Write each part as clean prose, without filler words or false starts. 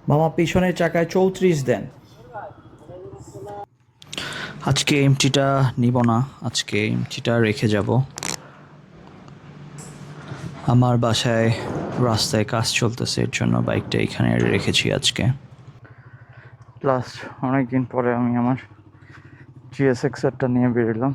মামা পিছনের চাকায় 34 দেন। আজকে এমটিটা নিব না, আজকে এমটিটা রেখে যাব। আমার বাসায় রাস্তায় কাজ চলতেছে, এর জন্য বাইকটা এখানে রেখেছি আজকে। প্লাস অনেকদিন পরে আমি আমার GSX-টা নিয়ে বেরোলাম।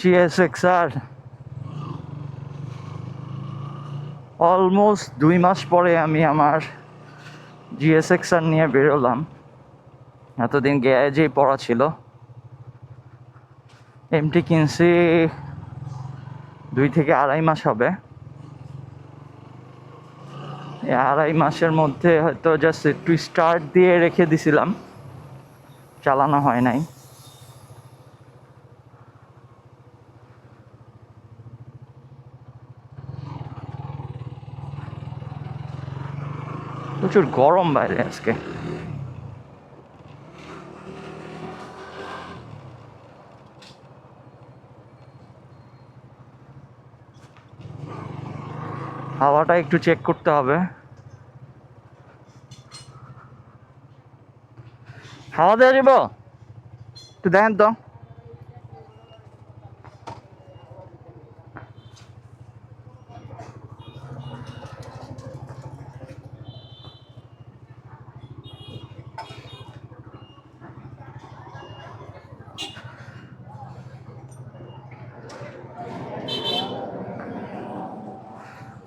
GSX-R অলমোস্ট 2 মাস পরে আমি আমার GSX-R নিয়ে বেরোলাম। এতদিন গ্যারেজেই পড়া ছিল। এমটি কিনছি 2 থেকে 2.5 মাস হবে। এই 2.5 মাসের মধ্যে হয়তো জাস্ট একটু স্টার্ট দিয়ে রেখে দিছিলাম, চালানো হয় নাই। প্রচুর গরম বাইরে আজকে। হাওয়াটা একটু চেক করতে হবে। হাওয়া দেওয়া যাব, একটু দেখেন তো।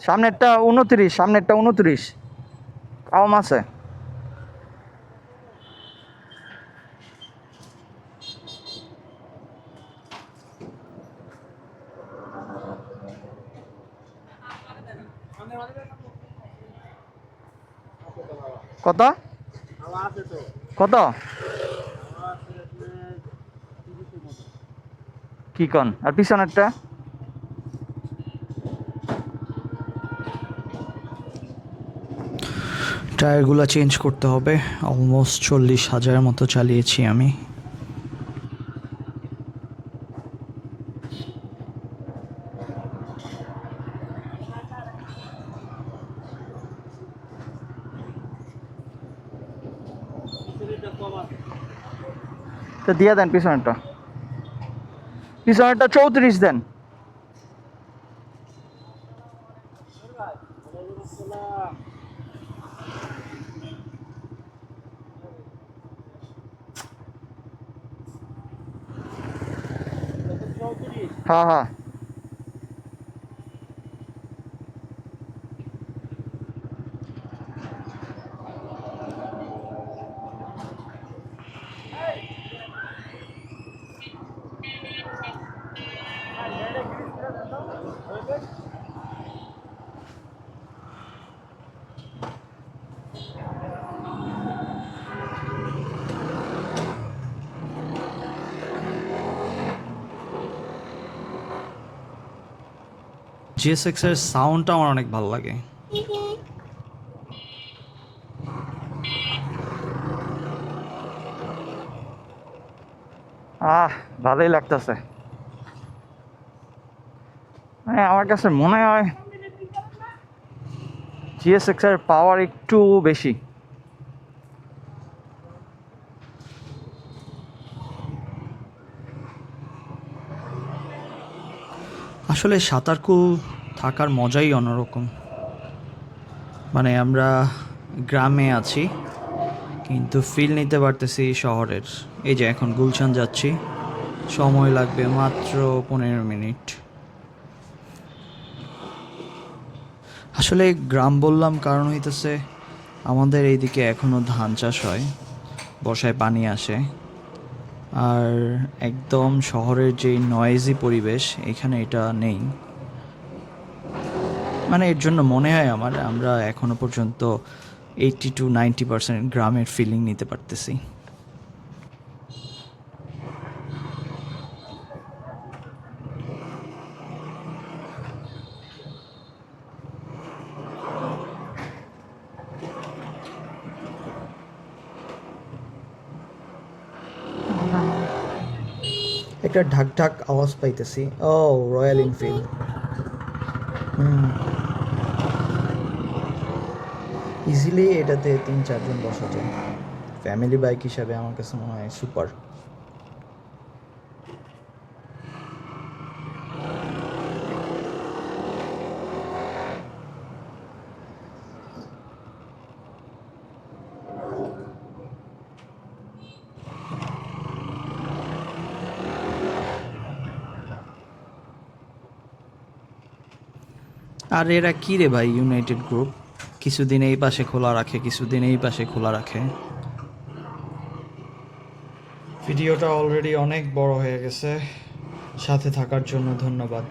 সামনেরটা 29, সামনেরটা 29 কম আছে। কত কত কি কন? আর পিছনেরটা টায়ারগুলো চেঞ্জ করতে হবে। অলমোস্ট 40,000 মতো চালিয়েছি আমি। তো দিয়ে দেন পিছনেরটা, পিছনেরটা 34 দেন। হ্যাঁ হ্যাঁ, GSX এর সাউন্ডটা আমার অনেক ভালো লাগে। ভালোই লাগতেছে। আমার কাছে মনে হয় GSX এর পাওয়ার একটু বেশি। আসলে সাঁতারকুল থাকার মজাই অন্যরকম। মানে আমরা গ্রামে আছি কিন্তু ফিল নিতে পারতেছি শহরের। এই যে এখন গুলশান যাচ্ছি, সময় লাগবে মাত্র 15 মিনিট। আসলে গ্রাম বললাম কারণ হইতেছে আমাদের এইদিকে এখনও ধান চাষ হয়, বর্ষায় পানি আসে। আর একদম শহরের যে নয়েজি পরিবেশ এখানে এটা নেই। মানে এর জন্য মনে হয় আমরা এখনো পর্যন্ত 80 to 90% গ্রামের ফিলিং নিতে পারতেছি। একটা ঢাক ঢাক আওয়াজ পাইতেছি। ও, রয়্যাল এনফিল্ড। ইজিলি এটাতে 3-4 জন বসা যায়। ফ্যামিলি বাইক হিসাবে আমার কাছে মনে হয় সুপার। আর এরা কি রে ভাই, ইউনাইটেড গ্রুপ, কিছুদিন এই পাশে খোলা রাখে, কিছুদিন এই পাশে খোলা রাখে। ভিডিওটা অলরেডি অনেক বড় হয়ে গেছে, সাথে থাকার জন্য ধন্যবাদ।